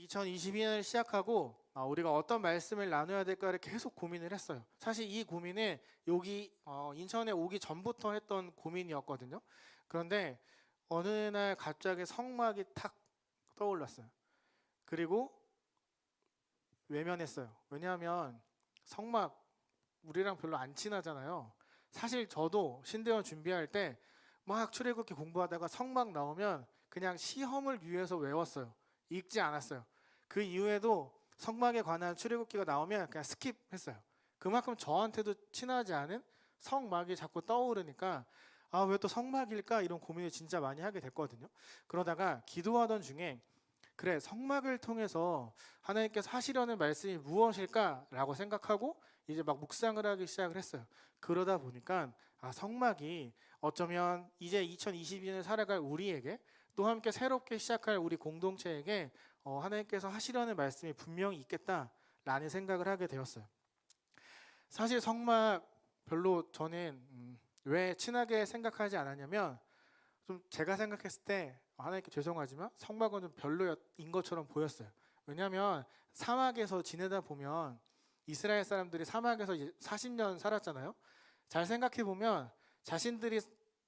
2022년을 시작하고 우리가 어떤 말씀을 나눠야 될까를 계속 고민을 했어요. 사실 이 고민은 여기 인천에 오기 전부터 했던 고민이었거든요. 그런데 어느 날 갑자기 성막이 탁 떠올랐어요. 그리고 외면했어요. 왜냐하면 성막 우리랑 별로 안 친하잖아요. 사실 저도 신대원 준비할 때 막 출애굽기 공부하다가 성막 나오면 그냥 시험을 위해서 외웠어요. 읽지 않았어요. 그 이후에도 성막에 관한 출애굽기가 나오면 그냥 스킵했어요. 그만큼 저한테도 친하지 않은 성막이 자꾸 떠오르니까 왜 또 성막일까 이런 고민을 진짜 많이 하게 됐거든요. 그러다가 기도하던 중에 그래, 성막을 통해서 하나님께서 하시려는 말씀이 무엇일까라고 생각하고 이제 막 묵상을 하기 시작을 했어요. 그러다 보니까 성막이 어쩌면 이제 2022년을 살아갈 우리에게 또 함께 새롭게 시작할 우리 공동체에게 하나님께서 하시려는 말씀이 분명히 있겠다라는 생각을 하게 되었어요. 사실 성막 별로 저는 왜 친하게 생각하지 않았냐면 좀 제가 생각했을 때 하나님께 죄송하지만 성막은 좀 별로인 것처럼 보였어요. 왜냐하면 사막에서 지내다 보면 이스라엘 사람들이 사막에서 40년 살았잖아요. 잘 생각해 보면 자신들이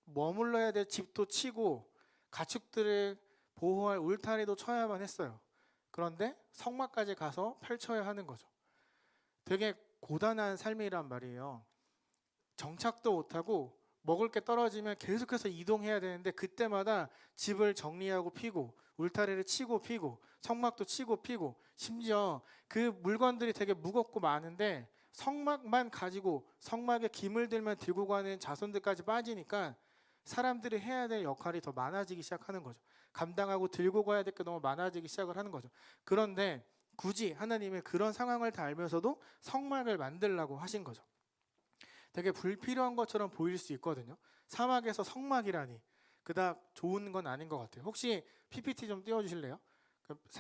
머물러야 될 집도 치고 가축들을 보호할 울타리도 쳐야만 했어요. 그런데 성막까지 가서 펼쳐야 하는 거죠. 되게 고단한 삶이란 말이에요. 정착도 못하고 먹을 게 떨어지면 계속해서 이동해야 되는데 그때마다 집을 정리하고 피고 울타리를 치고 피고 성막도 치고 피고 심지어 그 물건들이 되게 무겁고 많은데 성막만 가지고 성막에 기물 들만 들고 가는 자손들까지 빠지니까 사람들이 해야 될 역할이 더 많아지기 시작하는 거죠. 감당하고 들고 가야 될 게 너무 많아지기 시작을 하는 거죠. 그런데 굳이 하나님의 그런 상황을 다 알면서도 성막을 만들라고 하신 거죠. 되게 불필요한 것처럼 보일 수 있거든요. 사막에서 성막이라니 그닥 좋은 건 아닌 것 같아요. 혹시 PPT 좀 띄워주실래요?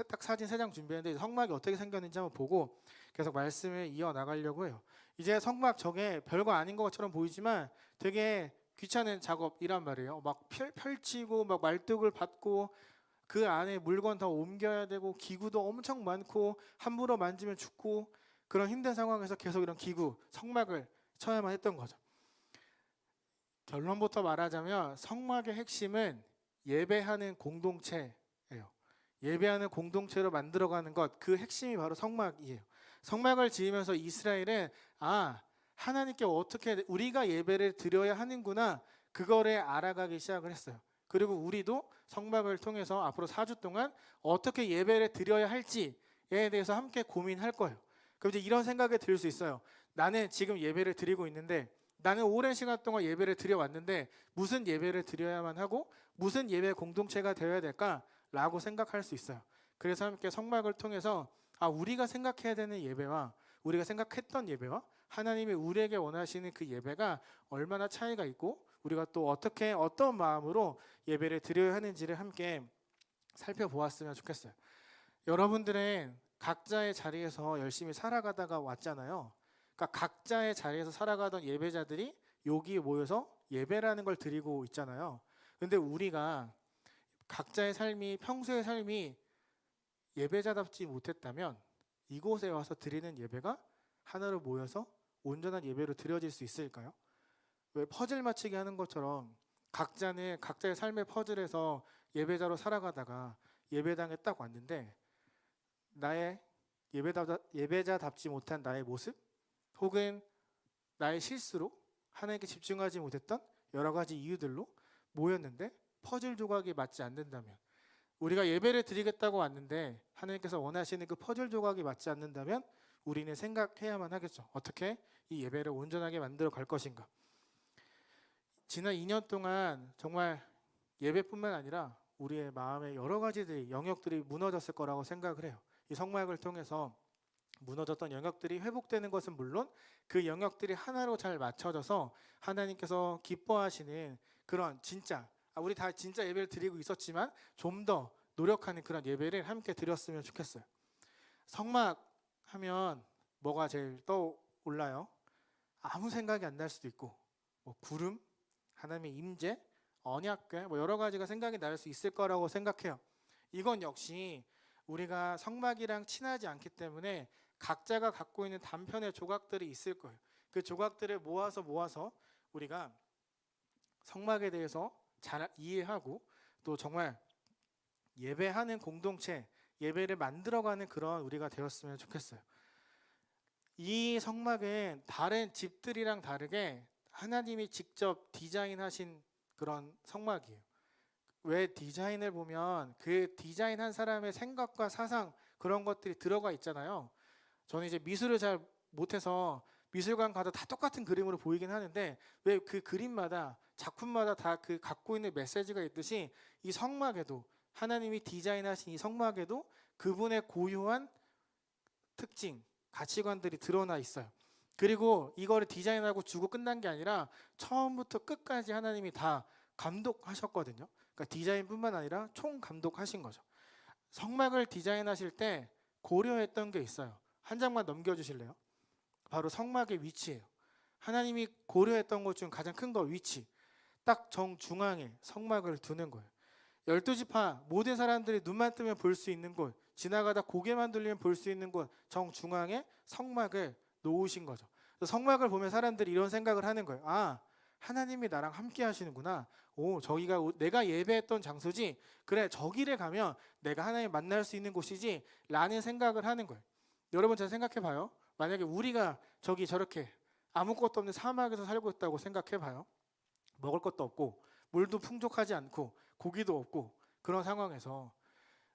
딱 사진 3장 준비했는데 성막이 어떻게 생겼는지 한번 보고 계속 말씀을 이어나가려고 해요. 이제 성막 저게 별거 아닌 것처럼 보이지만 되게 귀찮은 작업이란 말이에요. 막 펼치고 막 말뚝을 받고 그 안에 물건 다 옮겨야 되고 기구도 엄청 많고 함부로 만지면 죽고 그런 힘든 상황에서 계속 이런 기구, 성막을 쳐야만 했던 거죠. 결론부터 말하자면 성막의 핵심은 예배하는 공동체예요. 예배하는 공동체로 만들어가는 것, 그 핵심이 바로 성막이에요. 성막을 지으면서 이스라엘은 하나님께 어떻게 우리가 예배를 드려야 하는구나 그거를 알아가기 시작을 했어요. 그리고 우리도 성막을 통해서 앞으로 4주 동안 어떻게 예배를 드려야 할지에 대해서 함께 고민할 거예요. 그럼 이제 이런 생각이 들 수 있어요. 나는 지금 예배를 드리고 있는데 나는 오랜 시간 동안 예배를 드려왔는데 무슨 예배를 드려야만 하고 무슨 예배 공동체가 되어야 될까라고 생각할 수 있어요. 그래서 함께 성막을 통해서 우리가 생각해야 되는 예배와 우리가 생각했던 예배와 하나님이 우리에게 원하시는 그 예배가 얼마나 차이가 있고 우리가 또 어떻게 어떤 마음으로 예배를 드려야 하는지를 함께 살펴보았으면 좋겠어요. 여러분들은 각자의 자리에서 열심히 살아가다가 왔잖아요. 그러니까 각자의 자리에서 살아가던 예배자들이 여기 모여서 예배라는 걸 드리고 있잖아요. 근데 우리가 각자의 삶이 평소의 삶이 예배자답지 못했다면 이곳에 와서 드리는 예배가 하나로 모여서 온전한 예배로 드려질 수 있을까요? 왜 퍼즐 맞추기 하는 것처럼 각자는 각자의 삶의 퍼즐에서 예배자로 살아가다가 예배당에 딱 왔는데 나의 예배자답지 못한 나의 모습 혹은 나의 실수로 하나님께 집중하지 못했던 여러 가지 이유들로 모였는데 퍼즐 조각이 맞지 않는다면 우리가 예배를 드리겠다고 왔는데 하나님께서 원하시는 그 퍼즐 조각이 맞지 않는다면 우리는 생각해야만 하겠죠. 어떻게 이 예배를 온전하게 만들어 갈 것인가. 지난 2년 동안 정말 예배뿐만 아니라 우리의 마음의 여러 가지들이 영역들이 무너졌을 거라고 생각을 해요. 이 성막을 통해서 무너졌던 영역들이 회복되는 것은 물론 그 영역들이 하나로 잘 맞춰져서 하나님께서 기뻐하시는 그런 진짜 우리 다 진짜 예배를 드리고 있었지만 좀 더 노력하는 그런 예배를 함께 드렸으면 좋겠어요. 성막 하면 뭐가 제일 떠올라요? 아무 생각이 안 날 수도 있고 뭐 구름, 하나님의 임재, 언약궤 여러 가지가 생각이 날 수 있을 거라고 생각해요. 이건 역시 우리가 성막이랑 친하지 않기 때문에 각자가 갖고 있는 단편의 조각들이 있을 거예요. 그 조각들을 모아서 우리가 성막에 대해서 잘 이해하고 또 정말 예배하는 공동체, 예배를 만들어가는 그런 우리가 되었으면 좋겠어요. 이 성막은 다른 집들이랑 다르게 하나님이 직접 디자인하신 그런 성막이에요. 왜 디자인을 보면 그 디자인한 사람의 생각과 사상 그런 것들이 들어가 있잖아요. 저는 이제 미술을 잘 못해서 미술관 가도 다 똑같은 그림으로 보이긴 하는데 왜 그 그림마다 작품마다 다 그 갖고 있는 메시지가 있듯이 이 성막에도 하나님이 디자인하신 이 성막에도 그분의 고유한 특징, 가치관들이 드러나 있어요. 그리고 이거를 디자인하고 주고 끝난 게 아니라 처음부터 끝까지 하나님이 다 감독하셨거든요. 그러니까 디자인뿐만 아니라 총 감독하신 거죠. 성막을 디자인하실 때 고려했던 게 있어요. 한 장만 넘겨주실래요? 바로 성막의 위치예요. 하나님이 고려했던 것 중 가장 큰 거 위치. 딱 정중앙에 성막을 두는 거예요. 12지파 모든 사람들이 눈만 뜨면 볼 수 있는 곳, 지나가다 고개만 돌리면 볼 수 있는 곳 정중앙에 성막을 놓으신 거죠. 성막을 보면 사람들이 이런 생각을 하는 거예요. 아, 하나님이 나랑 함께 하시는구나. 오, 저기가 내가 예배했던 장소지. 그래, 저기를 가면 내가 하나님 만날 수 있는 곳이지 라는 생각을 하는 거예요. 여러분 잘 생각해 봐요. 만약에 우리가 저기 저렇게 아무것도 없는 사막에서 살고 있다고 생각해 봐요. 먹을 것도 없고 물도 풍족하지 않고 고기도 없고 그런 상황에서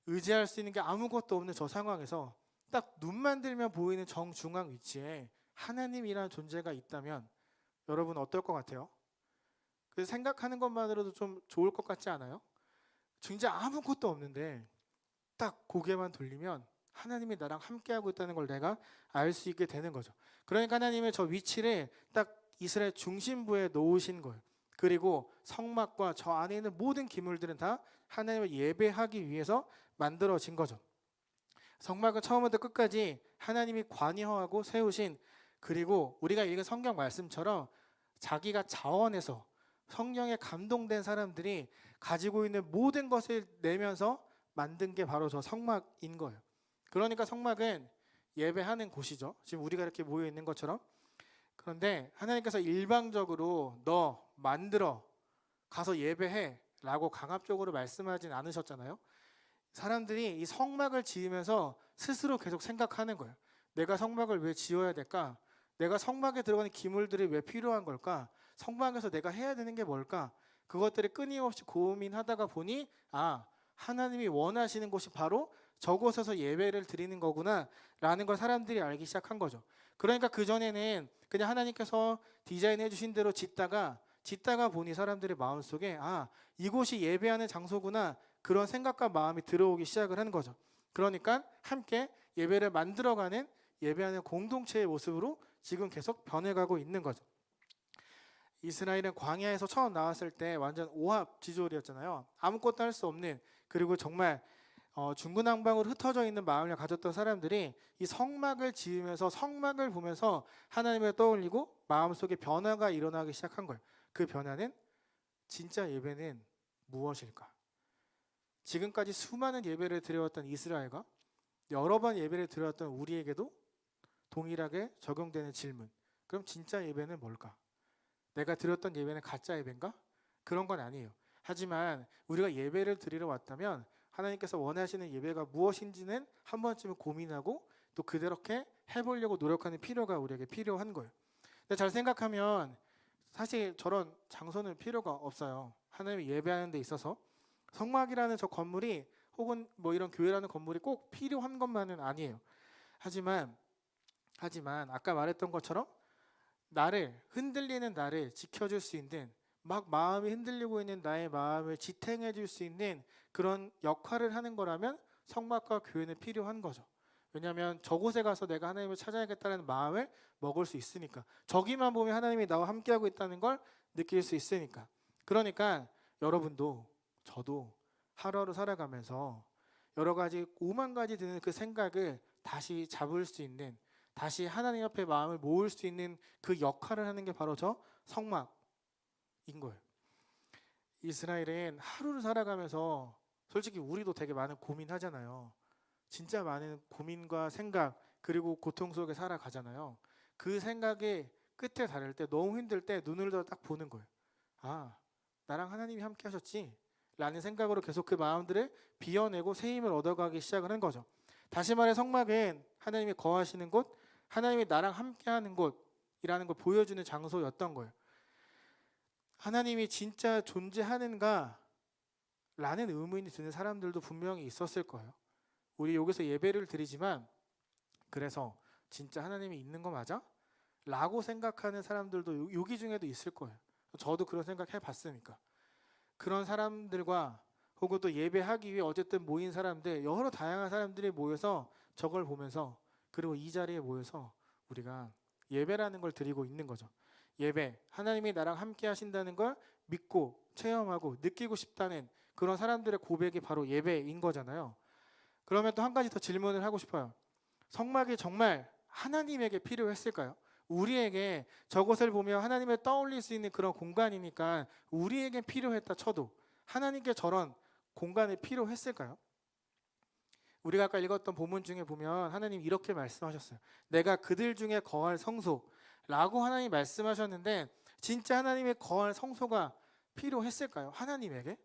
의지할 수 있는 게 아무것도 없는 저 상황에서 딱 눈만 들면 보이는 정중앙 위치에 하나님이라는 존재가 있다면 여러분 어떨 것 같아요? 그 생각하는 것만으로도 좀 좋을 것 같지 않아요? 진짜 아무것도 없는데 딱 고개만 돌리면 하나님이 나랑 함께하고 있다는 걸 내가 알 수 있게 되는 거죠. 그러니까 하나님의 저 위치를 딱 이스라엘 중심부에 놓으신 거예요. 그리고 성막과 저 안에 있는 모든 기물들은 다 하나님을 예배하기 위해서 만들어진 거죠. 성막은 처음부터 끝까지 하나님이 관여하고 세우신, 그리고 우리가 읽은 성경 말씀처럼 자기가 자원해서 성령에 감동된 사람들이 가지고 있는 모든 것을 내면서 만든 게 바로 저 성막인 거예요. 그러니까 성막은 예배하는 곳이죠. 지금 우리가 이렇게 모여 있는 것처럼. 그런데 하나님께서 일방적으로 너 만들어 가서 예배해 라고 강압적으로 말씀하진 않으셨잖아요. 사람들이 이 성막을 지으면서 스스로 계속 생각하는 거예요. 내가 성막을 왜 지어야 될까? 내가 성막에 들어가는 기물들이 왜 필요한 걸까? 성막에서 내가 해야 되는 게 뭘까? 그것들을 끊임없이 고민하다가 보니 아, 하나님이 원하시는 곳이 바로 저곳에서 예배를 드리는 거구나 라는 걸 사람들이 알기 시작한 거죠. 그러니까 그전에는 그냥 하나님께서 디자인해 주신 대로 짓다가 보니 사람들의 마음속에 아, 이곳이 예배하는 장소구나 그런 생각과 마음이 들어오기 시작을 하는 거죠. 그러니까 함께 예배를 만들어가는 예배하는 공동체의 모습으로 지금 계속 변해가고 있는 거죠. 이스라엘은 광야에서 처음 나왔을 때 완전 오합지졸이었잖아요. 아무것도 할 수 없는, 그리고 정말 중구난방으로 흩어져 있는 마음을 가졌던 사람들이 이 성막을 지으면서 성막을 보면서 하나님을 떠올리고 마음속에 변화가 일어나기 시작한 거예요. 그 변화는 진짜 예배는 무엇일까? 지금까지 수많은 예배를 드려왔던 이스라엘과 여러 번 예배를 드려왔던 우리에게도 동일하게 적용되는 질문. 그럼 진짜 예배는 뭘까? 내가 드렸던 예배는 가짜 예배인가? 그런 건 아니에요. 하지만 우리가 예배를 드리러 왔다면 하나님께서 원하시는 예배가 무엇인지는 한 번쯤은 고민하고 또 그렇게 해보려고 노력하는 필요가 우리에게 필요한 거예요. 근데 잘 생각하면 사실 저런 장소는 필요가 없어요. 하나님이 예배하는 데 있어서 성막이라는 저 건물이 혹은 뭐 이런 교회라는 건물이 꼭 필요한 것만은 아니에요. 하지만 아까 말했던 것처럼 흔들리는 나를 지켜줄 수 있는, 막 마음이 흔들리고 있는 나의 마음을 지탱해 줄 수 있는 그런 역할을 하는 거라면 성막과 교회는 필요한 거죠. 왜냐하면 저곳에 가서 내가 하나님을 찾아야겠다는 마음을 먹을 수 있으니까. 저기만 보면 하나님이 나와 함께하고 있다는 걸 느낄 수 있으니까. 그러니까 여러분도 저도 하루하루 살아가면서 여러 가지 오만 가지 드는 그 생각을 다시 잡을 수 있는, 다시 하나님 앞에 마음을 모을 수 있는 그 역할을 하는 게 바로 저 성막인 거예요. 이스라엘은 하루를 살아가면서 솔직히 우리도 되게 많은 고민하잖아요. 진짜 많은 고민과 생각 그리고 고통 속에 살아가잖아요. 그 생각의 끝에 다를 때 너무 힘들 때 눈을 들어 딱 보는 거예요. 아, 나랑 하나님이 함께 하셨지? 라는 생각으로 계속 그 마음들을 비워내고 새 힘을 얻어가기 시작을 한 거죠. 다시 말해 성막은 하나님이 거하시는 곳, 하나님이 나랑 함께하는 곳이라는 걸 보여주는 장소였던 거예요. 하나님이 진짜 존재하는가? 라는 의문이 드는 사람들도 분명히 있었을 거예요. 우리 여기서 예배를 드리지만 그래서 진짜 하나님이 있는 거 맞아? 라고 생각하는 사람들도 여기 중에도 있을 거예요. 저도 그런 생각 해봤으니까. 그런 사람들과 혹은 또 예배하기 위해 어쨌든 모인 사람들, 여러 다양한 사람들이 모여서 저걸 보면서 그리고 이 자리에 모여서 우리가 예배라는 걸 드리고 있는 거죠. 예배, 하나님이 나랑 함께 하신다는 걸 믿고 체험하고 느끼고 싶다는 그런 사람들의 고백이 바로 예배인 거잖아요. 그러면 또 한 가지 더 질문을 하고 싶어요. 성막이 정말 하나님에게 필요했을까요? 우리에게 저것을 보며 하나님을 떠올릴 수 있는 그런 공간이니까 우리에게 필요했다 쳐도 하나님께 저런 공간이 필요했을까요? 우리가 아까 읽었던 본문 중에 보면 하나님 이렇게 말씀하셨어요. 내가 그들 중에 거할 성소라고 하나님 말씀하셨는데 진짜 하나님의 거할 성소가 필요했을까요? 하나님에게?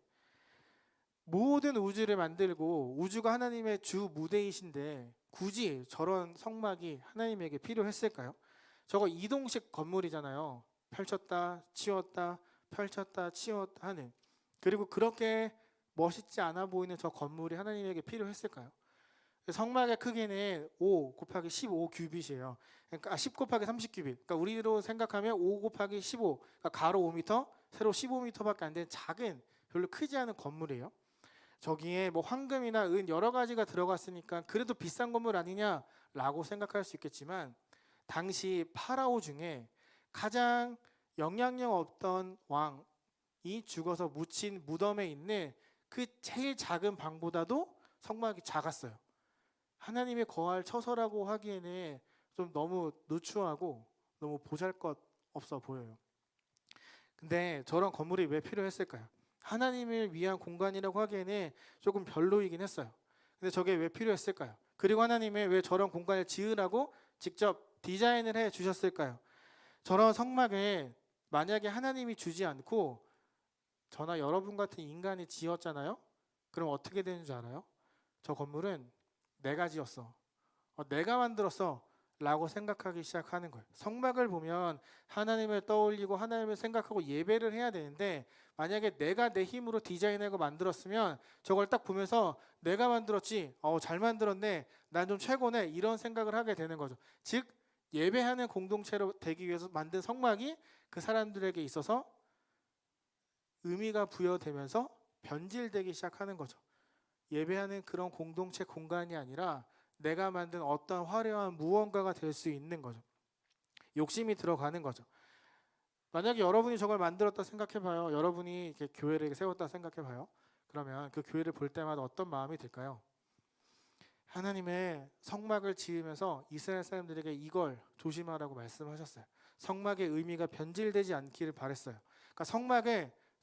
모든 우주를 만들고 우주가 하나님의 주 무대이신데 굳이 저런 성막이 하나님에게 필요했을까요? 저거 이동식 건물이잖아요. 펼쳤다 치웠다 펼쳤다 치웠다 하는. 그리고 그렇게 멋있지 않아 보이는 저 건물이 하나님에게 필요했을까요? 성막의 크기는 5 곱하기 15 규빗이에요. 그러니까 10 곱하기 30 규빗. 그러니까 우리로 생각하면 5 곱하기 15. 그러니까 가로 5m, 세로 15m밖에 안 되는 작은 별로 크지 않은 건물이에요. 저기에 뭐 황금이나 은 여러 가지가 들어갔으니까 그래도 비싼 건물 아니냐라고 생각할 수 있겠지만 당시 파라오 중에 가장 영향력 없던 왕이 죽어서 묻힌 무덤에 있는 그 제일 작은 방보다도 성막이 작았어요. 하나님의 거할 처소라고 하기에는 좀 너무 누추하고 너무 보잘것없어 보여요. 근데 저런 건물이 왜 필요했을까요? 하나님을 위한 공간이라고 하기에는 조금 별로이긴 했어요. 근데 저게 왜 필요했을까요? 그리고 하나님이 왜 저런 공간을 지으라고 직접 디자인을 해 주셨을까요? 저런 성막을 만약에 하나님이 주지 않고 저나 여러분 같은 인간이 지었잖아요? 그럼 어떻게 되는 줄 알아요? 저 건물은 내가 지었어. 내가 만들었어. 라고 생각하기 시작하는 거예요. 성막을 보면 하나님을 떠올리고 하나님을 생각하고 예배를 해야 되는데 만약에 내가 내 힘으로 디자인하고 만들었으면 저걸 딱 보면서 내가 만들었지, 잘 만들었네, 난 좀 최고네, 이런 생각을 하게 되는 거죠. 즉 예배하는 공동체로 되기 위해서 만든 성막이 그 사람들에게 있어서 의미가 부여되면서 변질되기 시작하는 거죠. 예배하는 그런 공동체 공간이 아니라 내가 만든 어떤 화려한 무언가가 될 수 있는 거죠. 욕심이 들어가는 거죠. 만약에 여러분이 저걸 만들었다 생각해봐요. 여러분이 이렇게 교회를 세웠다 생각해봐요. 그러면 그 교회를 볼 때마다 어떤 마음이 들까요? 하나님의 성막을 지으면서 이스라엘 사람들에게 이걸 조심하라고 말씀하셨어요. 성막의 의미가 변질되지 않기를 바랬어요. 그러니까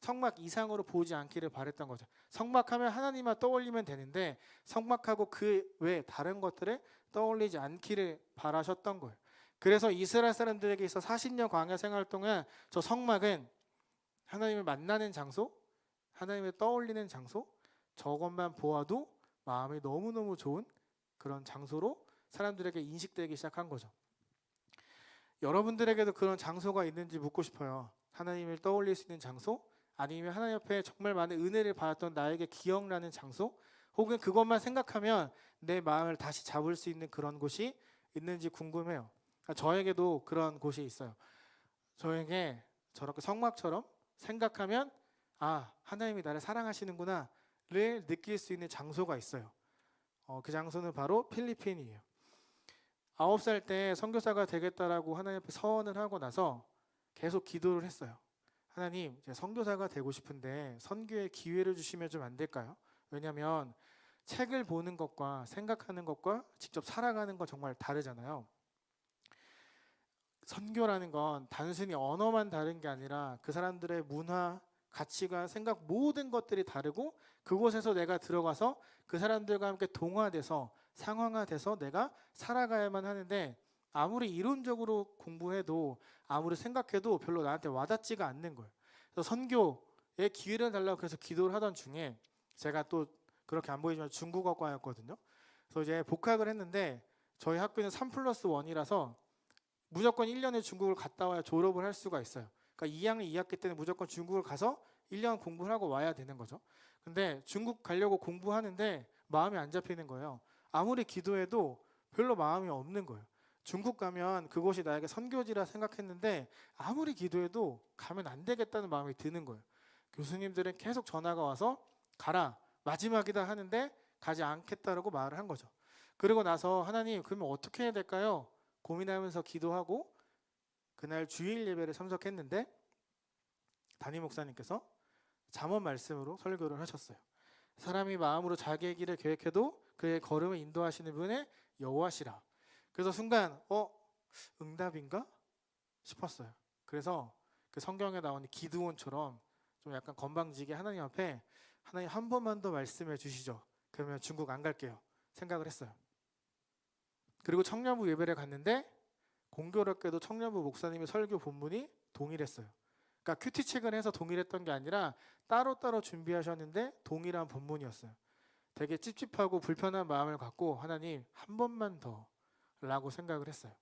성막 이상으로 보지 않기를 바랬던 거죠. 성막하면 하나님만 떠올리면 되는데 성막하고 그 외 다른 것들을 떠올리지 않기를 바라셨던 거예요. 그래서 이스라엘 사람들에게 있어 40년 광야 생활 동안 저 성막은 하나님을 만나는 장소, 하나님을 떠올리는 장소, 저것만 보아도 마음이 너무너무 좋은 그런 장소로 사람들에게 인식되기 시작한 거죠. 여러분들에게도 그런 장소가 있는지 묻고 싶어요. 하나님을 떠올릴 수 있는 장소, 아니면 하나님 앞에 정말 많은 은혜를 받았던 나에게 기억나는 장소, 혹은 그것만 생각하면 내 마음을 다시 잡을 수 있는 그런 곳이 있는지 궁금해요. 저에게도 그런 곳이 있어요. 저에게 저렇게 성막처럼 생각하면 하나님이 나를 사랑하시는구나를 느낄 수 있는 장소가 있어요. 그 장소는 바로 필리핀이에요. 9살 때 선교사가 되겠다라고 하나님 앞에 서원을 하고 나서 계속 기도를 했어요. 하나님, 제가 선교사가 되고 싶은데 선교의 기회를 주시면 좀 안 될까요? 왜냐하면 책을 보는 것과 생각하는 것과 직접 살아가는 건 정말 다르잖아요. 선교라는 건 단순히 언어만 다른 게 아니라 그 사람들의 문화, 가치관, 생각 모든 것들이 다르고 그곳에서 내가 들어가서 그 사람들과 함께 동화돼서 상황화돼서 내가 살아가야만 하는데 아무리 이론적으로 공부해도 아무리 생각해도 별로 나한테 와닿지가 않는 거예요. 그래서 선교에 기회를 달라고 그래서 기도를 하던 중에 제가 또 그렇게 안 보이지만 중국어과였거든요. 그래서 이제 복학을 했는데 저희 학교는 3+1이라서 무조건 1년에 중국을 갔다 와야 졸업을 할 수가 있어요. 그러니까 2학년 2학기 때는 무조건 중국을 가서 1년 공부를 하고 와야 되는 거죠. 근데 중국 가려고 공부하는데 마음이 안 잡히는 거예요. 아무리 기도해도 별로 마음이 없는 거예요. 중국 가면 그곳이 나에게 선교지라 생각했는데 아무리 기도해도 가면 안 되겠다는 마음이 드는 거예요. 교수님들은 계속 전화가 와서 가라, 마지막이다 하는데 가지 않겠다라고 말을 한 거죠. 그리고 나서 하나님 그러면 어떻게 해야 될까요? 고민하면서 기도하고 그날 주일 예배를 참석했는데 담임 목사님께서 잠언 말씀으로 설교를 하셨어요. 사람이 마음으로 자기의 길을 계획해도 그의 걸음을 인도하시는 분의 여호와시라. 그래서 순간 응답인가 싶었어요. 그래서 그 성경에 나오는 기드온처럼 좀 약간 건방지게 하나님 앞에 하나님 한 번만 더 말씀해 주시죠. 그러면 중국 안 갈게요. 생각을 했어요. 그리고 청년부 예배를 갔는데 공교롭게도 청년부 목사님의 설교 본문이 동일했어요. 그러니까 큐티 책을 해서 동일했던 게 아니라 따로따로 준비하셨는데 동일한 본문이었어요. 되게 찝찝하고 불편한 마음을 갖고 하나님 한 번만 더 라고 생각을 했어요.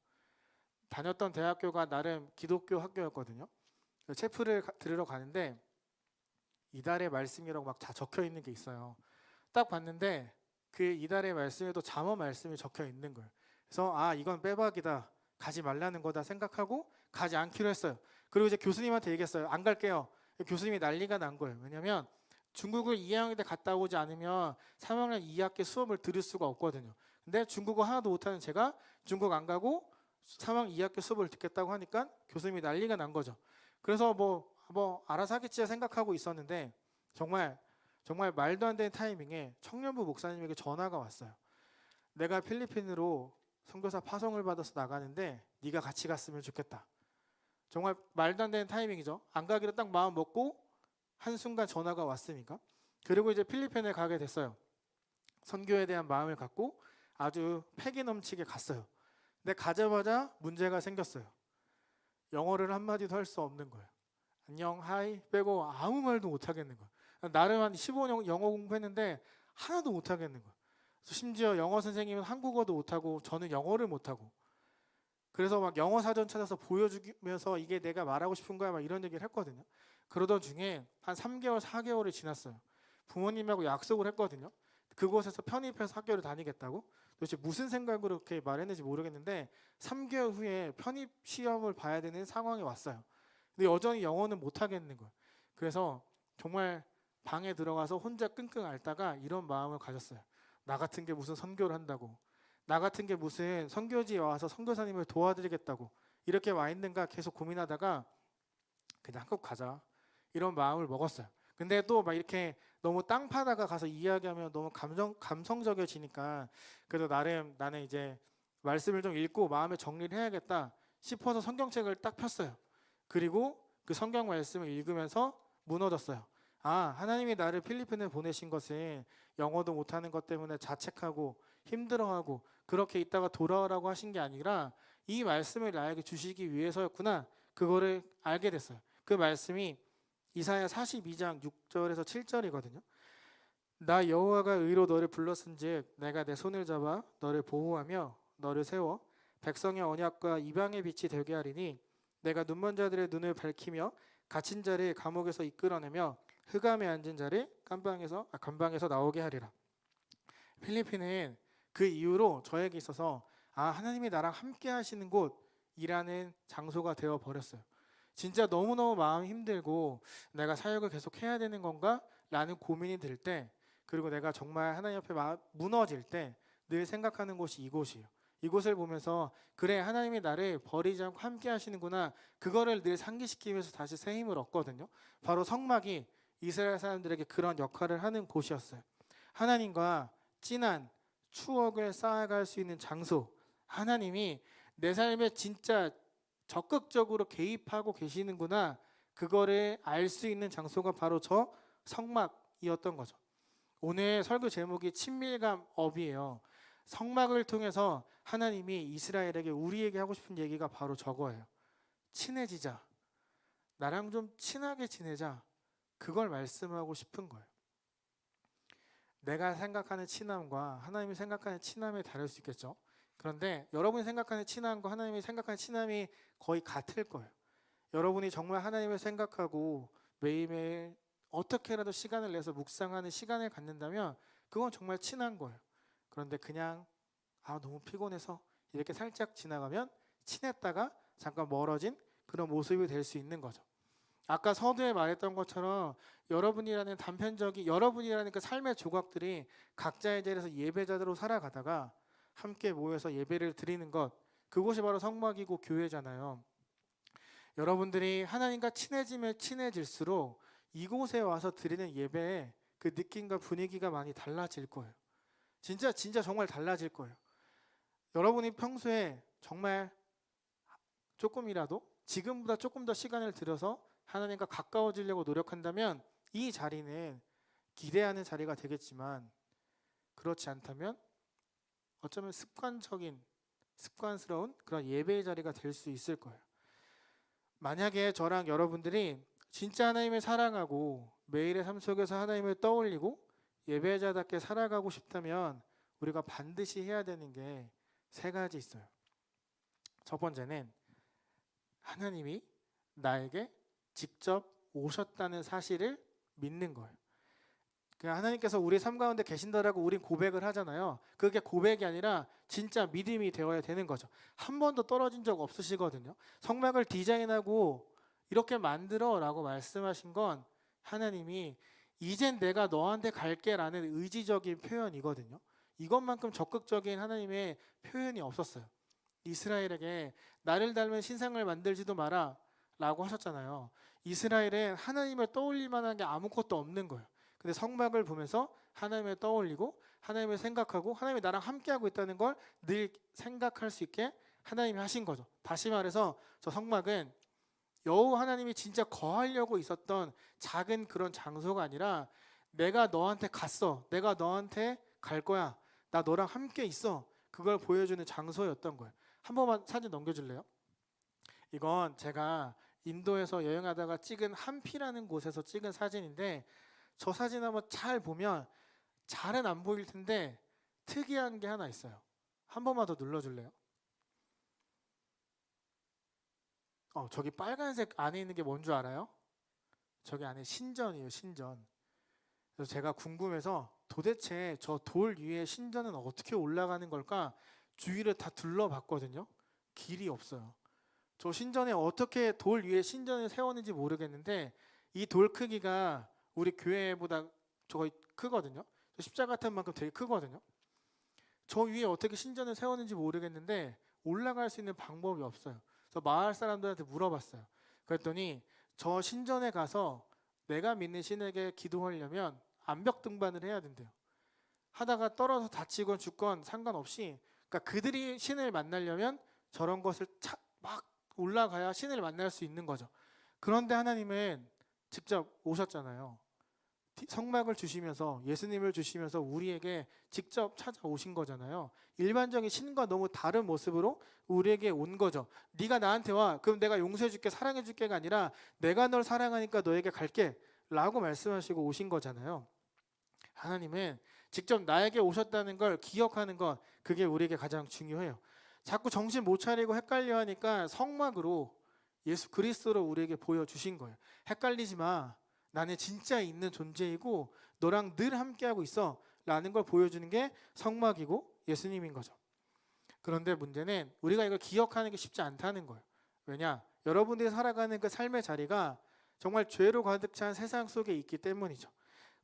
다녔던 대학교가 나름 기독교 학교였거든요. 체프를 들으러 가는데 이달의 말씀이라고 막 다 적혀 있는 게 있어요. 딱 봤는데 그 이달의 말씀에도 잠언 말씀이 적혀 있는 거예요. 그래서 이건 빼박이다, 가지 말라는 거다 생각하고 가지 않기로 했어요. 그리고 이제 교수님한테 얘기했어요. 안 갈게요. 교수님이 난리가 난 거예요. 왜냐면 중국을 2학년 때 갔다 오지 않으면 3학년 2학기 수업을 들을 수가 없거든요. 근데 중국어 하나도 못하는 제가 중국 안 가고 3학년 2학기 수업을 듣겠다고 하니까 교수님이 난리가 난 거죠. 그래서 뭐 알아서 하겠지 생각하고 있었는데 정말 말도 안 되는 타이밍에 청년부 목사님에게 전화가 왔어요. 내가 필리핀으로 선교사 파송을 받아서 나가는데 네가 같이 갔으면 좋겠다. 정말 말도 안 되는 타이밍이죠. 안 가기로 딱 마음 먹고 한순간 전화가 왔으니까. 그리고 이제 필리핀에 가게 됐어요. 선교에 대한 마음을 갖고 아주 패기 넘치게 갔어요. 근데 가자마자 문제가 생겼어요. 영어를 한마디도 할 수 없는 거예요. 안녕, 하이 빼고 아무 말도 못 하겠는 거예요. 나름 한 15년 영어 공부했는데 하나도 못 하겠는 거예요. 심지어 영어 선생님은 한국어도 못하고 저는 영어를 못하고 그래서 막 영어 사전 찾아서 보여주면서 이게 내가 말하고 싶은 거야 막 이런 얘기를 했거든요. 그러던 중에 한 3개월, 4개월이 지났어요. 부모님하고 약속을 했거든요. 그곳에서 편입해서 학교를 다니겠다고. 도대체 무슨 생각으로 그렇게 말했는지 모르겠는데 3개월 후에 편입 시험을 봐야 되는 상황이 왔어요. 근데 여전히 영어는 못하겠는 거예요. 그래서 정말 방에 들어가서 혼자 끙끙 앓다가 이런 마음을 가졌어요. 나 같은 게 무슨 선교를 한다고, 나 같은 게 무슨 선교지에 와서 선교사님을 도와드리겠다고 이렇게 와 있는가 계속 고민하다가 그냥 한국 가자 이런 마음을 먹었어요. 근데 또 막 이렇게 너무 땅 파다가 가서 이야기하면 너무 감성적이어지니까 그래도 나름 나는 이제 말씀을 좀 읽고 마음의 정리를 해야겠다 싶어서 성경책을 딱 폈어요. 그리고 그 성경 말씀을 읽으면서 무너졌어요. 하나님이 나를 필리핀에 보내신 것은 영어도 못하는 것 때문에 자책하고 힘들어하고 그렇게 있다가 돌아오라고 하신 게 아니라 이 말씀을 나에게 주시기 위해서였구나. 그거를 알게 됐어요. 그 말씀이 이사야 42장 6절에서 7절이거든요. 나 여호와가 의로 너를 불렀은즉 내가 내 손을 잡아 너를 보호하며 너를 세워 백성의 언약과 이방의 빛이 되게 하리니 내가 눈먼 자들의 눈을 밝히며 갇힌 자를 감옥에서 이끌어내며 흑암에 앉은 자를 감방에서 나오게 하리라. 필리핀은 그 이후로 저에게 있어서 하나님이 나랑 함께 하시는 곳이라는 장소가 되어 버렸어요. 진짜 너무너무 마음이 힘들고 내가 사역을 계속 해야 되는 건가? 라는 고민이 들 때 그리고 내가 정말 하나님 앞에 무너질 때 늘 생각하는 곳이 이곳이에요. 이곳을 보면서 그래 하나님이 나를 버리지 않고 함께 하시는구나 그거를 늘 상기시키면서 다시 새 힘을 얻거든요. 바로 성막이 이스라엘 사람들에게 그런 역할을 하는 곳이었어요. 하나님과 진한 추억을 쌓아갈 수 있는 장소, 하나님이 내 삶에 진짜 적극적으로 개입하고 계시는구나 그거를 알 수 있는 장소가 바로 저 성막이었던 거죠. 오늘 설교 제목이 친밀감 업이에요. 성막을 통해서 하나님이 이스라엘에게 우리에게 하고 싶은 얘기가 바로 저거예요. 친해지자. 나랑 좀 친하게 지내자. 그걸 말씀하고 싶은 거예요. 내가 생각하는 친함과 하나님이 생각하는 친함이 다를 수 있겠죠. 그런데 여러분이 생각하는 친함과 하나님이 생각하는 친함이 거의 같을 거예요. 여러분이 정말 하나님을 생각하고 매일매일 어떻게라도 시간을 내서 묵상하는 시간을 갖는다면 그건 정말 친한 거예요. 그런데 그냥 너무 피곤해서 이렇게 살짝 지나가면 친했다가 잠깐 멀어진 그런 모습이 될 수 있는 거죠. 아까 서두에 말했던 것처럼 여러분이라는 그 삶의 조각들이 각자의 자리에서 예배자들로 살아가다가 함께 모여서 예배를 드리는 것, 그곳이 바로 성막이고 교회잖아요. 여러분들이 하나님과 친해지면 친해질수록 이곳에 와서 드리는 예배의 그 느낌과 분위기가 많이 달라질 거예요. 진짜 정말 달라질 거예요. 여러분이 평소에 정말 조금이라도 지금보다 조금 더 시간을 들여서 하나님과 가까워지려고 노력한다면 이 자리는 기대하는 자리가 되겠지만, 그렇지 않다면 어쩌면 습관스러운 그런 예배의 자리가 될 수 있을 거예요. 만약에 저랑 여러분들이 진짜 하나님을 사랑하고 매일의 삶 속에서 하나님을 떠올리고 예배자답게 살아가고 싶다면 우리가 반드시 해야 되는 게 3가지 있어요. 첫 번째는 하나님이 나에게 직접 오셨다는 사실을 믿는 거예요. 하나님께서 우리 삶 가운데 계신다라고 우린 고백을 하잖아요. 그게 고백이 아니라 진짜 믿음이 되어야 되는 거죠. 한 번도 떨어진 적 없으시거든요. 성막을 디자인하고 이렇게 만들어 라고 말씀하신 건 하나님이 이젠 내가 너한테 갈게 라는 의지적인 표현이거든요. 이것만큼 적극적인 하나님의 표현이 없었어요. 이스라엘에게 나를 닮은 신상을 만들지도 마라 라고 하셨잖아요. 이스라엘은 하나님을 떠올릴 만한 게 아무것도 없는 거예요. 근데 성막을 보면서 하나님을 떠올리고 하나님을 생각하고 하나님이 나랑 함께하고 있다는 걸 늘 생각할 수 있게 하나님이 하신 거죠. 다시 말해서 저 성막은 여호와 하나님이 진짜 거하려고 있었던 작은 그런 장소가 아니라 내가 너한테 갔어. 내가 너한테 갈 거야. 나 너랑 함께 있어. 그걸 보여주는 장소였던 거예요. 한 번만 사진 넘겨줄래요? 이건 제가 인도에서 여행하다가 찍은 함피라는 곳에서 찍은 사진인데, 저 사진 한번 잘 보면 잘은 안 보일 텐데 특이한 게 하나 있어요. 한 번만 더 눌러줄래요? 저기 빨간색 안에 있는 게 뭔 줄 알아요? 저기 안에 신전이에요, 신전. 그래서 제가 궁금해서 도대체 저 돌 위에 신전은 어떻게 올라가는 걸까? 주위를 다 둘러봤거든요. 길이 없어요. 저 신전에 어떻게 돌 위에 신전을 세웠는지 모르겠는데 이 돌 크기가 우리 교회보다 저거 크거든요. 십자가 같은 만큼 되게 크거든요. 저 위에 어떻게 신전을 세웠는지 모르겠는데 올라갈 수 있는 방법이 없어요. 그래서 마을 사람들한테 물어봤어요. 그랬더니 저 신전에 가서 내가 믿는 신에게 기도하려면 암벽 등반을 해야 된대요. 하다가 떨어져 다치건 죽건 상관없이, 그러니까 그들이 신을 만나려면 저런 것을 막 올라가야 신을 만날 수 있는 거죠. 그런데 하나님은 직접 오셨잖아요. 성막을 주시면서 예수님을 주시면서 우리에게 직접 찾아오신 거잖아요. 일반적인 신과 너무 다른 모습으로 우리에게 온 거죠. 네가 나한테 와, 그럼 내가 용서해 줄게, 사랑해 줄게가 아니라 내가 널 사랑하니까 너에게 갈게 라고 말씀하시고 오신 거잖아요. 하나님은 직접 나에게 오셨다는 걸 기억하는 것, 그게 우리에게 가장 중요해요. 자꾸 정신 못 차리고 헷갈려 하니까 성막으로 예수 그리스도로 우리에게 보여주신 거예요. 헷갈리지 마. 나는 진짜 있는 존재이고 너랑 늘 함께하고 있어 라는 걸 보여주는 게 성막이고 예수님인 거죠. 그런데 문제는 우리가 이걸 기억하는 게 쉽지 않다는 거예요. 왜냐? 여러분들이 살아가는 그 삶의 자리가 정말 죄로 가득 찬 세상 속에 있기 때문이죠.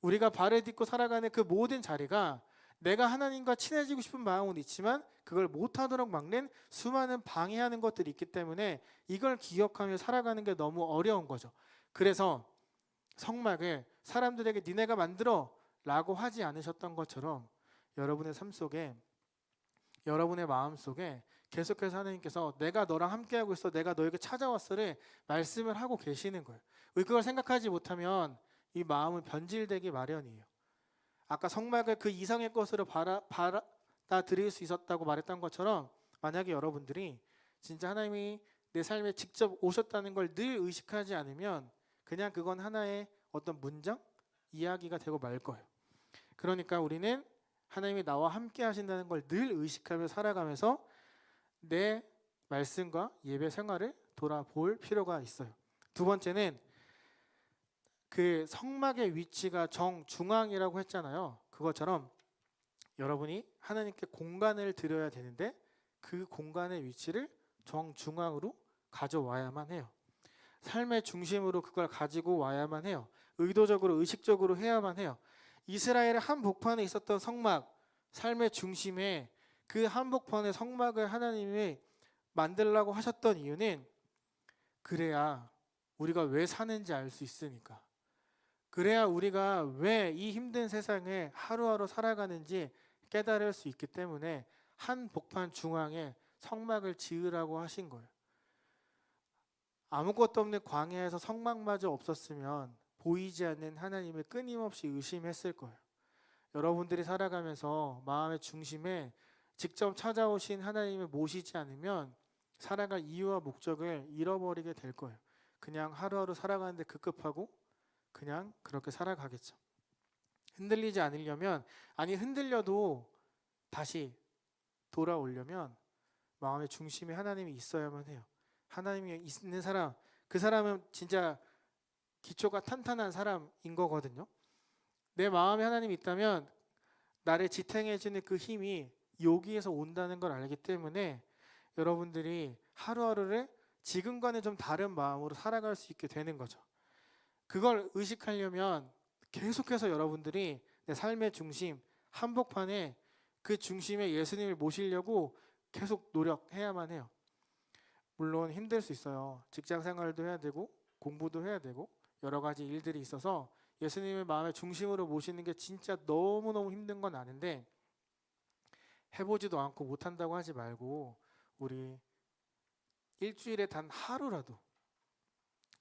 우리가 발을 딛고 살아가는 그 모든 자리가 내가 하나님과 친해지고 싶은 마음은 있지만 그걸 못하도록 막는 수많은 방해하는 것들이 있기 때문에 이걸 기억하며 살아가는 게 너무 어려운 거죠. 그래서 성막을 사람들에게 니네가 만들어 라고 하지 않으셨던 것처럼 여러분의 삶 속에, 여러분의 마음 속에 계속해서 하나님께서 내가 너랑 함께하고 있어, 내가 너에게 찾아왔어를 말씀을 하고 계시는 거예요. 그걸 생각하지 못하면 이 마음은 변질되기 마련이에요. 아까 성막을 그 이상의 것으로 드릴 수 있었다고 말했던 것처럼 만약에 여러분들이 진짜 하나님이 내 삶에 직접 오셨다는 걸 늘 의식하지 않으면 그냥 그건 하나의 어떤 문장, 이야기가 되고 말 거예요. 그러니까 우리는 하나님이 나와 함께 하신다는 걸 늘 의식하며 살아가면서 내 말씀과 예배 생활을 돌아볼 필요가 있어요. 두 번째는 그 성막의 위치가 정중앙이라고 했잖아요. 그것처럼 여러분이 하나님께 공간을 드려야 되는데 그 공간의 위치를 정중앙으로 가져와야만 해요. 삶의 중심으로 그걸 가지고 와야만 해요. 의도적으로 의식적으로 해야만 해요. 이스라엘의 한복판에 있었던 성막, 삶의 중심에 그 한복판의 성막을 하나님이 만들라고 하셨던 이유는 그래야 우리가 왜 사는지 알 수 있으니까. 그래야 우리가 왜 이 힘든 세상에 하루하루 살아가는지 깨달을 수 있기 때문에 한복판 중앙에 성막을 지으라고 하신 거예요. 아무것도 없는 광야에서 성막마저 없었으면 보이지 않는 하나님을 끊임없이 의심했을 거예요. 여러분들이 살아가면서 마음의 중심에 직접 찾아오신 하나님을 모시지 않으면 살아갈 이유와 목적을 잃어버리게 될 거예요. 그냥 하루하루 살아가는데 급급하고 그냥 그렇게 살아가겠죠. 흔들리지 않으려면, 아니 흔들려도 다시 돌아오려면 마음의 중심에 하나님이 있어야만 해요. 하나님이 있는 사람, 그 사람은 진짜 기초가 탄탄한 사람인 거거든요. 내 마음에 하나님이 있다면 나를 지탱해주는 그 힘이 여기에서 온다는 걸 알기 때문에 여러분들이 하루하루를 지금과는 좀 다른 마음으로 살아갈 수 있게 되는 거죠. 그걸 의식하려면 계속해서 여러분들이 내 삶의 중심, 한복판에 그 중심에 예수님을 모시려고 계속 노력해야만 해요. 물론 힘들 수 있어요. 직장 생활도 해야 되고 공부도 해야 되고 여러 가지 일들이 있어서 예수님을 마음의 중심으로 모시는 게 진짜 너무너무 힘든 건 아는데, 해보지도 않고 못한다고 하지 말고 우리 일주일에 단 하루라도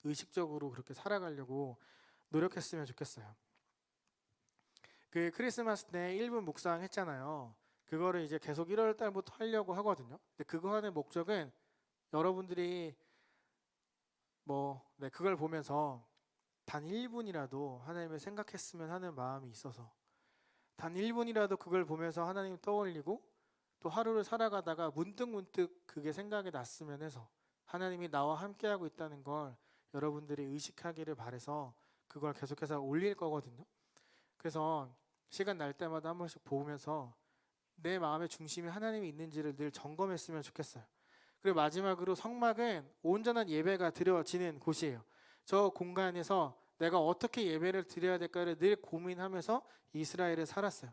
의식적으로 그렇게 살아가려고 노력했으면 좋겠어요. 그 크리스마스 때 1분 묵상 했잖아요. 그거를 이제 계속 1월 달부터 하려고 하거든요. 근데 그거 하는 목적은 여러분들이 그걸 보면서 단 1분이라도 하나님을 생각했으면 하는 마음이 있어서, 단 1분이라도 그걸 보면서 하나님 떠올리고 또 하루를 살아가다가 문득 그게 생각이 났으면 해서 하나님이 나와 함께하고 있다는 걸 여러분들이 의식하기를 바라서 그걸 계속해서 올릴 거거든요. 그래서 시간 날 때마다 한 번씩 보면서 내 마음의 중심에 하나님이 있는지를 늘 점검했으면 좋겠어요. 그리고 마지막으로 성막은 온전한 예배가 드려지는 곳이에요. 저 공간에서 내가 어떻게 예배를 드려야 될까를 늘 고민하면서 이스라엘에 살았어요.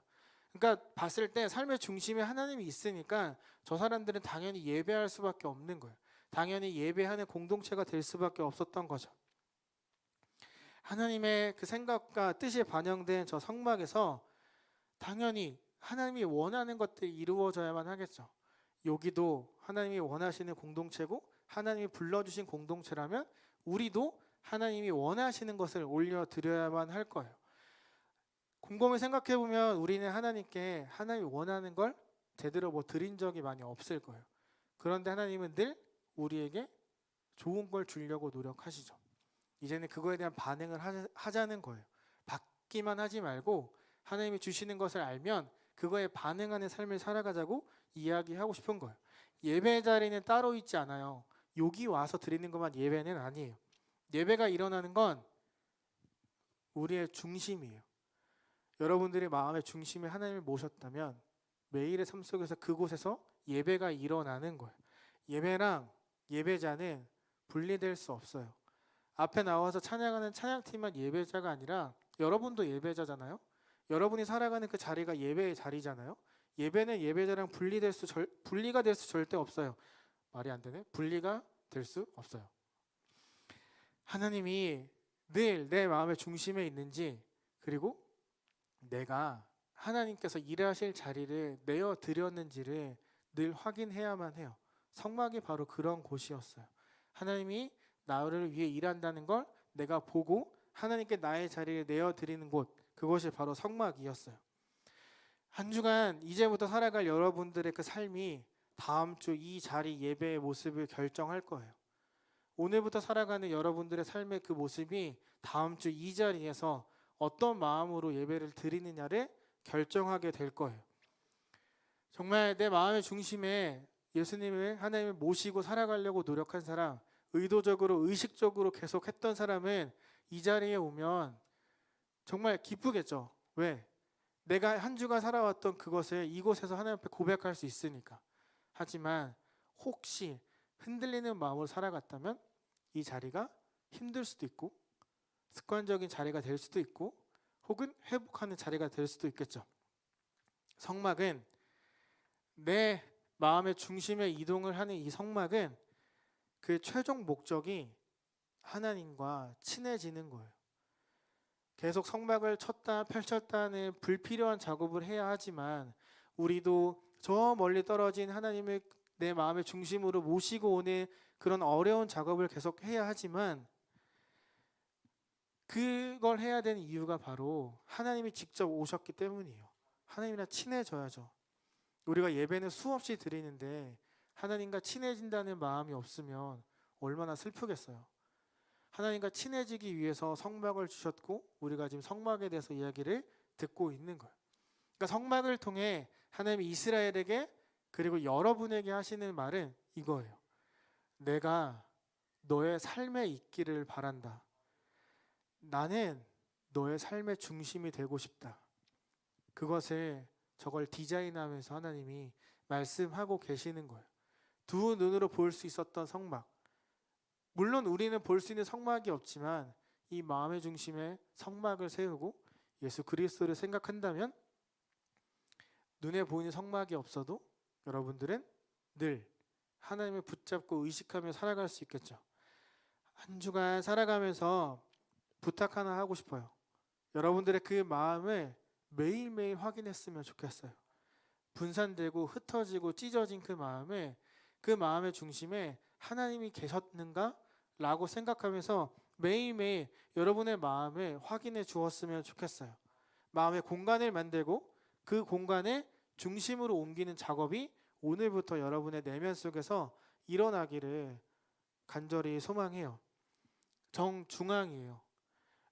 그러니까 봤을 때 삶의 중심에 하나님이 있으니까 저 사람들은 당연히 예배할 수밖에 없는 거예요. 당연히 예배하는 공동체가 될 수밖에 없었던 거죠. 하나님의 그 생각과 뜻이 반영된 저 성막에서 당연히 하나님이 원하는 것들이 이루어져야만 하겠죠. 여기도 하나님이 원하시는 공동체고 하나님이 불러주신 공동체라면 우리도 하나님이 원하시는 것을 올려드려야만 할 거예요. 곰곰이 생각해보면 우리는 하나님께 하나님이 원하는 걸 제대로 드린 적이 많이 없을 거예요. 그런데 하나님은 늘 우리에게 좋은 걸 주려고 노력하시죠. 이제는 그거에 대한 반응을 하자는 거예요. 받기만 하지 말고 하나님이 주시는 것을 알면 그거에 반응하는 삶을 살아가자고 이야기하고 싶은 거예요. 예배 자리는 따로 있지 않아요. 여기 와서 드리는 것만 예배는 아니에요. 예배가 일어나는 건 우리의 중심이에요. 여러분들이 마음의 중심에 하나님을 모셨다면 매일의 삶 속에서 그곳에서 예배가 일어나는 거예요. 예배랑 예배자는 분리될 수 없어요. 앞에 나와서 찬양하는 찬양팀만 예배자가 아니라 여러분도 예배자잖아요. 여러분이 살아가는 그 자리가 예배의 자리잖아요. 예배는 예배자랑 분리가 될 수 절대 없어요. 말이 안 되네. 분리가 될 수 없어요. 하나님이 늘 내 마음의 중심에 있는지, 그리고 내가 하나님께서 일하실 자리를 내어 드렸는지를 늘 확인해야만 해요. 성막이 바로 그런 곳이었어요. 하나님이 나를 위해 일한다는 걸 내가 보고 하나님께 나의 자리를 내어 드리는 곳, 그것이 바로 성막이었어요. 한 주간 이제부터 살아갈 여러분들의 그 삶이 다음 주 이 자리 예배의 모습을 결정할 거예요. 오늘부터 살아가는 여러분들의 삶의 그 모습이 다음 주 이 자리에서 어떤 마음으로 예배를 드리느냐를 결정하게 될 거예요. 정말 내 마음의 중심에 예수님을, 하나님을 모시고 살아가려고 노력한 사람, 의도적으로 의식적으로 계속 했던 사람은 이 자리에 오면 정말 기쁘겠죠. 왜? 내가 한 주간 살아왔던 그것을 이곳에서 하나님 앞에 고백할 수 있으니까. 하지만 혹시 흔들리는 마음으로 살아갔다면 이 자리가 힘들 수도 있고, 습관적인 자리가 될 수도 있고, 혹은 회복하는 자리가 될 수도 있겠죠. 성막은, 내 마음의 중심에 이동을 하는 이 성막은 그 최종 목적이 하나님과 친해지는 거예요. 계속 성막을 쳤다 펼쳤다는 불필요한 작업을 해야 하지만, 우리도 저 멀리 떨어진 하나님을 내 마음의 중심으로 모시고 오는 그런 어려운 작업을 계속 해야 하지만, 그걸 해야 되는 이유가 바로 하나님이 직접 오셨기 때문이에요. 하나님이랑 친해져야죠. 우리가 예배는 수없이 드리는데 하나님과 친해진다는 마음이 없으면 얼마나 슬프겠어요. 하나님과 친해지기 위해서 성막을 주셨고, 우리가 지금 성막에 대해서 이야기를 듣고 있는 거예요. 그러니까 성막을 통해 하나님이 이스라엘에게, 그리고 여러분에게 하시는 말은 이거예요. 내가 너의 삶에 있기를 바란다. 나는 너의 삶의 중심이 되고 싶다. 저걸 디자인하면서 하나님이 말씀하고 계시는 거예요. 두 눈으로 볼 수 있었던 성막, 물론 우리는 볼 수 있는 성막이 없지만 이 마음의 중심에 성막을 세우고 예수 그리스도를 생각한다면 눈에 보이는 성막이 없어도 여러분들은 늘 하나님을 붙잡고 의식하며 살아갈 수 있겠죠. 한 주간 살아가면서 부탁 하나 하고 싶어요. 여러분들의 그 마음을 매일매일 확인했으면 좋겠어요. 분산되고 흩어지고 찢어진 그 마음의 중심에 하나님이 계셨는가? 라고 생각하면서 매일매일 여러분의 마음을 확인해 주었으면 좋겠어요. 마음의 공간을 만들고 그 공간을 중심으로 옮기는 작업이 오늘부터 여러분의 내면 속에서 일어나기를 간절히 소망해요. 정중앙이에요.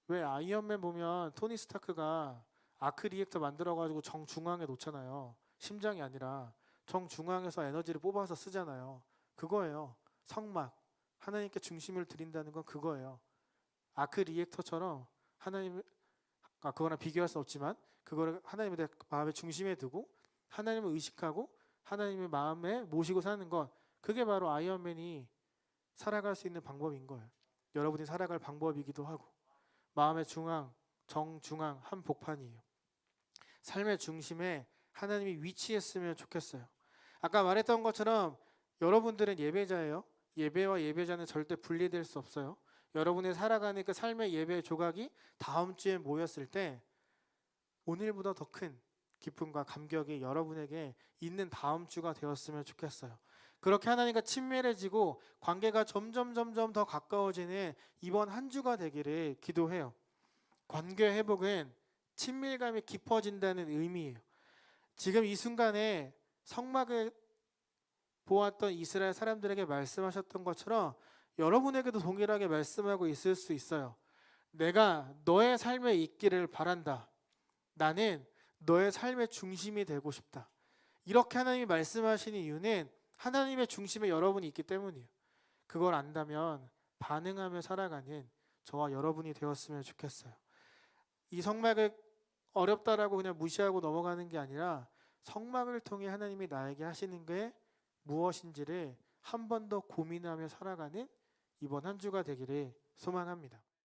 왜 아이언맨 보면 토니 스타크가 아크 리액터 만들어가지고 정중앙에 놓잖아요. 심장이 아니라 정중앙에서 에너지를 뽑아서 쓰잖아요. 그거예요. 성막. 하나님께 중심을 드린다는 건 그거예요. 아크 리액터처럼 그거랑 비교할 수 없지만 그거를 하나님의 마음의 중심에 두고 하나님을 의식하고 하나님의 마음에 모시고 사는 것, 그게 바로 아이언맨이 살아갈 수 있는 방법인 거예요. 여러분이 살아갈 방법이기도 하고, 마음의 중앙, 정중앙 한복판이에요. 삶의 중심에 하나님이 위치했으면 좋겠어요. 아까 말했던 것처럼 여러분들은 예배자예요. 예배와 예배자는 절대 분리될 수 없어요. 여러분의 살아가는 그 삶의 예배 조각이 다음 주에 모였을 때 오늘보다 더 큰 기쁨과 감격이 여러분에게 있는 다음 주가 되었으면 좋겠어요. 그렇게 하나님과 친밀해지고 관계가 점점 더 가까워지는 이번 한 주가 되기를 기도해요. 관계 회복은 친밀감이 깊어진다는 의미예요. 지금 이 순간에 성막을 보았던 이스라엘 사람들에게 말씀하셨던 것처럼 여러분에게도 동일하게 말씀하고 있을 수 있어요. 내가 너의 삶에 있기를 바란다. 나는 너의 삶의 중심이 되고 싶다. 이렇게 하나님이 말씀하시는 이유는 하나님의 중심에 여러분이 있기 때문이에요. 그걸 안다면 반응하며 살아가는 저와 여러분이 되었으면 좋겠어요. 이 성막을 어렵다라고 그냥 무시하고 넘어가는 게 아니라 성막을 통해 하나님이 나에게 하시는 게 무엇인지를 한 번 더 고민하며 살아가는 이번 한 주가 되기를 소망합니다.